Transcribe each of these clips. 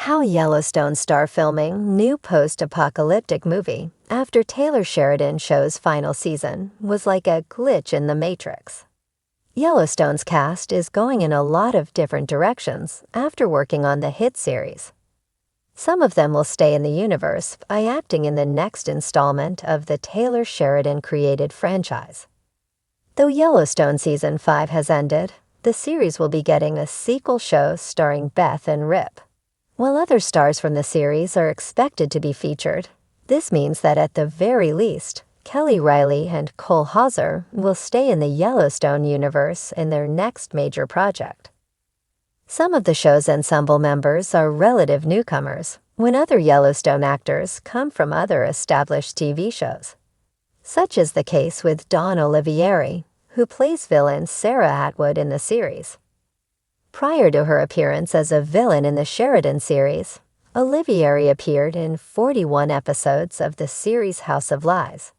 How Yellowstone star filming new post-apocalyptic movie after Taylor Sheridan show's final season was like a glitch in the Matrix. Yellowstone's cast is going in a lot of different directions after working on the hit series. Some of them will stay in the universe by acting in the next installment of the Taylor Sheridan-created franchise. Though Yellowstone Season 5 has ended, the series will be getting a sequel show starring Beth and Rip. While other stars from the series are expected to be featured, this means that at the very least, Kelly Riley and Cole Hauser will stay in the Yellowstone universe in their next major project. Some of the show's ensemble members are relative newcomers, when other Yellowstone actors come from other established TV shows. Such is the case with Dawn Olivieri, who plays villain Sarah Atwood in the series. Prior to her appearance as a villain in the Sheridan series, Olivieri appeared in 41 episodes of the series House of Lies.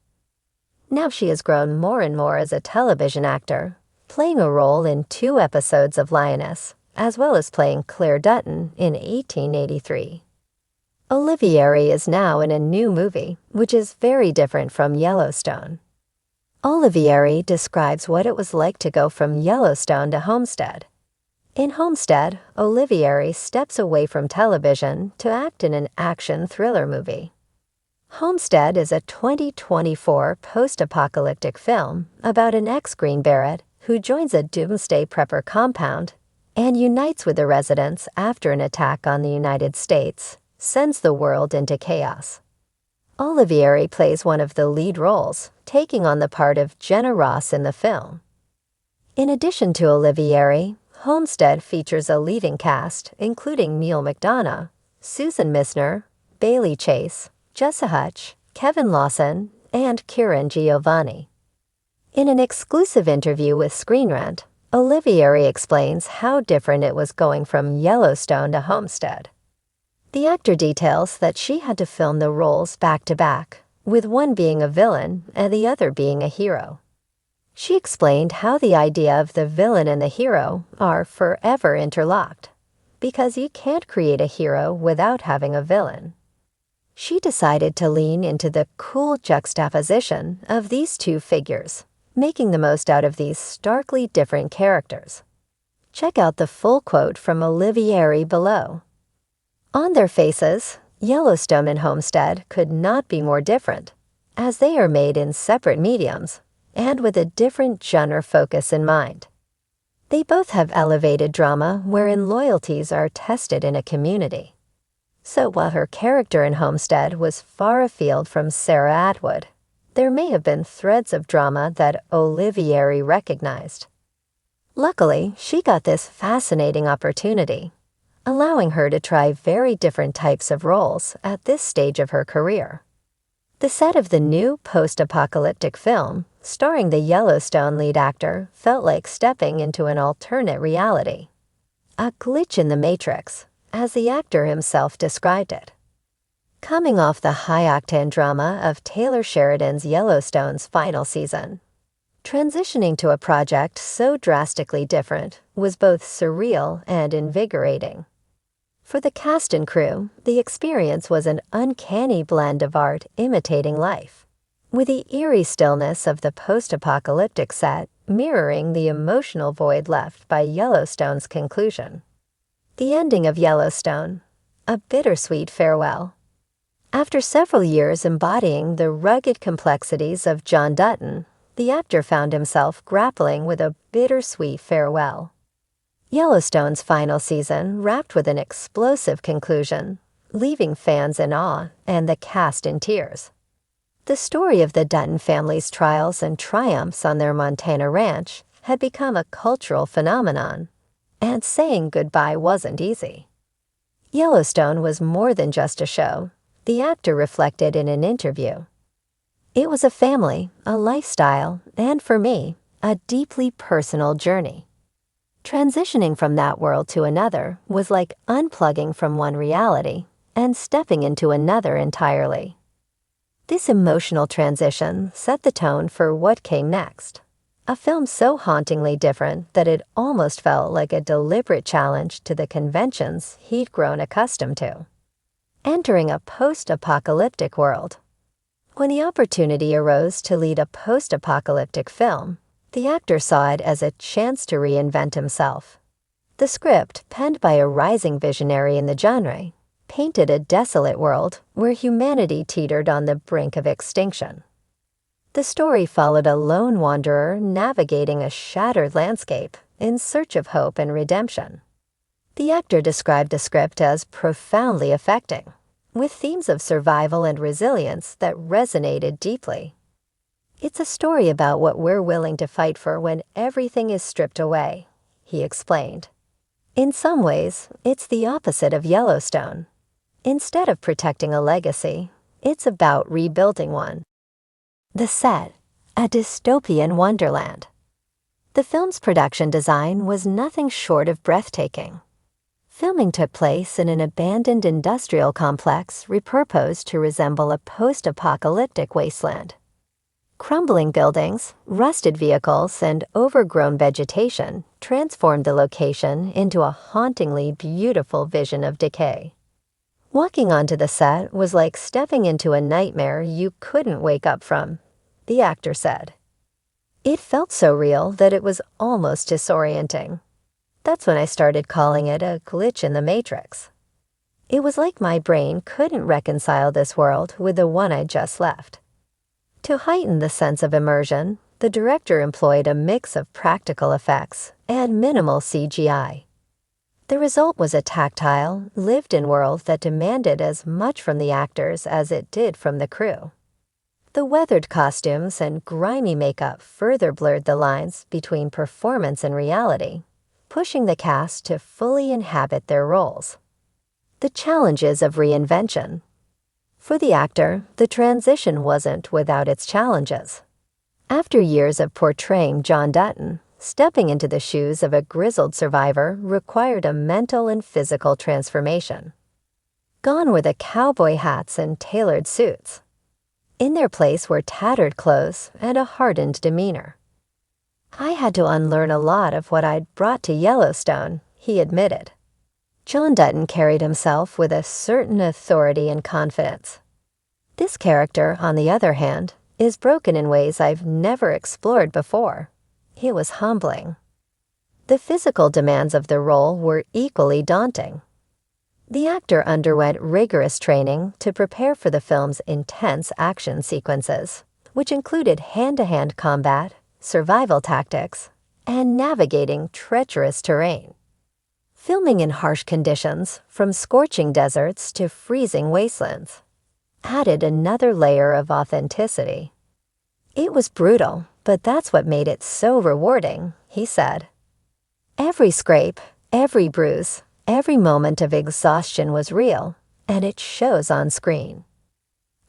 Now she has grown more and more as a television actor, playing a role in 2 episodes of Lioness, as well as playing Claire Dutton in 1883. Olivieri is now in a new movie, which is very different from Yellowstone. Olivieri describes what it was like to go from Yellowstone to Homestead. In Homestead, Olivieri steps away from television to act in an action thriller movie. Homestead is a 2024 post-apocalyptic film about an ex-Green Beret who joins a doomsday prepper compound and unites with the residents after an attack on the United States sends the world into chaos. Olivieri plays one of the lead roles, taking on the part of Jenna Ross in the film. In addition to Olivieri, Homestead features a leading cast including Neil McDonough, Susan Misner, Bailey Chase, Jessa Hutch, Kevin Lawson, and Kieran Giovanni. In an exclusive interview with Screen Rant, Olivieri explains how different it was going from Yellowstone to Homestead. The actor details that she had to film the roles back-to-back, with one being a villain and the other being a hero. She explained how the idea of the villain and the hero are forever interlocked, because you can't create a hero without having a villain. She decided to lean into the cool juxtaposition of these two figures, making the most out of these starkly different characters. Check out the full quote from Olivieri below. On their faces, Yellowstone and Homestead could not be more different, as they are made in separate mediums and with a different genre focus in mind. They both have elevated drama wherein loyalties are tested in a community. So while her character in Homestead was far afield from Sarah Atwood, there may have been threads of drama that Olivieri recognized. Luckily, she got this fascinating opportunity, allowing her to try very different types of roles at this stage of her career. The set of the new post-apocalyptic film, starring the Yellowstone lead actor, felt like stepping into an alternate reality. A glitch in the Matrix, as the actor himself described it. Coming off the high-octane drama of Taylor Sheridan's Yellowstone's final season, transitioning to a project so drastically different was both surreal and invigorating. For the cast and crew, the experience was an uncanny blend of art imitating life, with the eerie stillness of the post-apocalyptic set mirroring the emotional void left by Yellowstone's conclusion. The ending of Yellowstone, a bittersweet farewell. After several years embodying the rugged complexities of John Dutton, the actor found himself grappling with a bittersweet farewell. Yellowstone's final season wrapped with an explosive conclusion, leaving fans in awe and the cast in tears. The story of the Dutton family's trials and triumphs on their Montana ranch had become a cultural phenomenon, and saying goodbye wasn't easy. Yellowstone was more than just a show, the actor reflected in an interview. It was a family, a lifestyle, and for me, a deeply personal journey. Transitioning from that world to another was like unplugging from one reality and stepping into another entirely. This emotional transition set the tone for what came next, a film so hauntingly different that it almost felt like a deliberate challenge to the conventions he'd grown accustomed to. Entering a post-apocalyptic world. When the opportunity arose to lead a post-apocalyptic film, the actor saw it as a chance to reinvent himself. The script, penned by a rising visionary in the genre, painted a desolate world where humanity teetered on the brink of extinction. The story followed a lone wanderer navigating a shattered landscape in search of hope and redemption. The actor described the script as profoundly affecting, with themes of survival and resilience that resonated deeply. "It's a story about what we're willing to fight for when everything is stripped away," he explained. "In some ways, it's the opposite of Yellowstone. Instead of protecting a legacy, it's about rebuilding one." The set, a dystopian wonderland. The film's production design was nothing short of breathtaking. Filming took place in an abandoned industrial complex repurposed to resemble a post-apocalyptic wasteland. Crumbling buildings, rusted vehicles, and overgrown vegetation transformed the location into a hauntingly beautiful vision of decay. Walking onto the set was like stepping into a nightmare you couldn't wake up from, the actor said. "It felt so real that it was almost disorienting. That's when I started calling it a glitch in the matrix. It was like my brain couldn't reconcile this world with the one I'd just left." To heighten the sense of immersion, the director employed a mix of practical effects and minimal CGI. The result was a tactile, lived-in world that demanded as much from the actors as it did from the crew. The weathered costumes and grimy makeup further blurred the lines between performance and reality, pushing the cast to fully inhabit their roles. The challenges of reinvention. For the actor, the transition wasn't without its challenges. After years of portraying John Dutton, stepping into the shoes of a grizzled survivor required a mental and physical transformation. Gone were the cowboy hats and tailored suits. In their place were tattered clothes and a hardened demeanor. "I had to unlearn a lot of what I'd brought to Yellowstone," he admitted. John Dutton carried himself with a certain authority and confidence. This character, on the other hand, is broken in ways I've never explored before. It was humbling. The physical demands of the role were equally daunting. The actor underwent rigorous training to prepare for the film's intense action sequences, which included hand-to-hand combat, survival tactics, and navigating treacherous terrain. Filming in harsh conditions, from scorching deserts to freezing wastelands, added another layer of authenticity. "It was brutal, but that's what made it so rewarding," he said. "Every scrape, every bruise, every moment of exhaustion was real, and it shows on screen."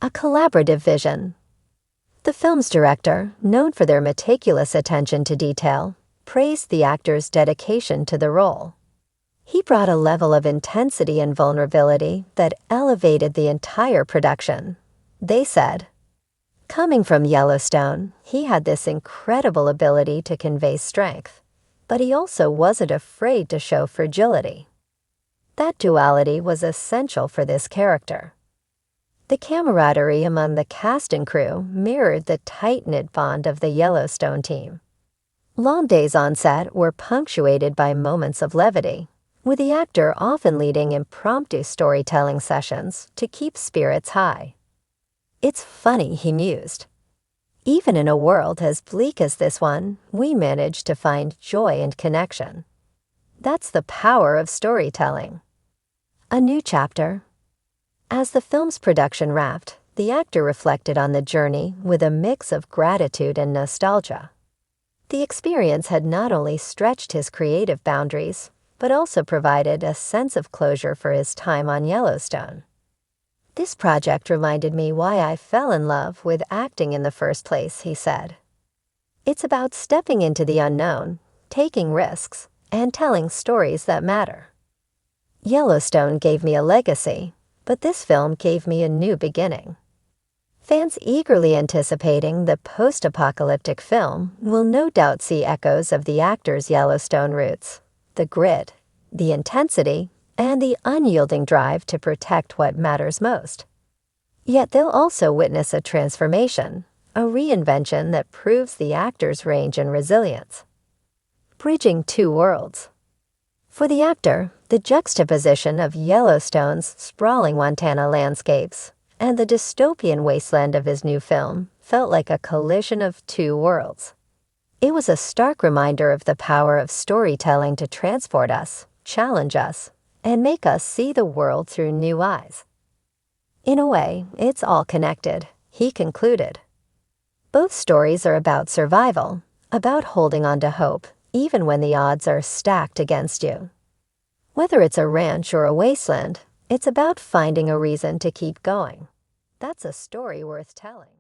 A collaborative vision. The film's director, known for their meticulous attention to detail, praised the actor's dedication to the role. He brought a level of intensity and vulnerability that elevated the entire production. They said, "Coming from Yellowstone, he had this incredible ability to convey strength, but he also wasn't afraid to show fragility." That duality was essential for this character. The camaraderie among the cast and crew mirrored the tight-knit bond of the Yellowstone team. Long days on set were punctuated by moments of levity, with the actor often leading impromptu storytelling sessions to keep spirits high. "It's funny," he mused. "Even in a world as bleak as this one, we manage to find joy and connection. That's the power of storytelling." A new chapter. As the film's production wrapped, the actor reflected on the journey with a mix of gratitude and nostalgia. The experience had not only stretched his creative boundaries, but also provided a sense of closure for his time on Yellowstone. "This project reminded me why I fell in love with acting in the first place," he said. "It's about stepping into the unknown, taking risks, and telling stories that matter. Yellowstone gave me a legacy, but this film gave me a new beginning." Fans eagerly anticipating the post-apocalyptic film will no doubt see echoes of the actor's Yellowstone roots, the grit, the intensity, and the unyielding drive to protect what matters most. Yet they'll also witness a transformation, a reinvention that proves the actor's range and resilience. Bridging two worlds. For the actor, the juxtaposition of Yellowstone's sprawling Montana landscapes and the dystopian wasteland of his new film felt like a collision of two worlds. It was a stark reminder of the power of storytelling to transport us, challenge us, and make us see the world through new eyes. In a way, it's all connected, he concluded. Both stories are about survival, about holding on to hope, even when the odds are stacked against you. Whether it's a ranch or a wasteland, it's about finding a reason to keep going. That's a story worth telling.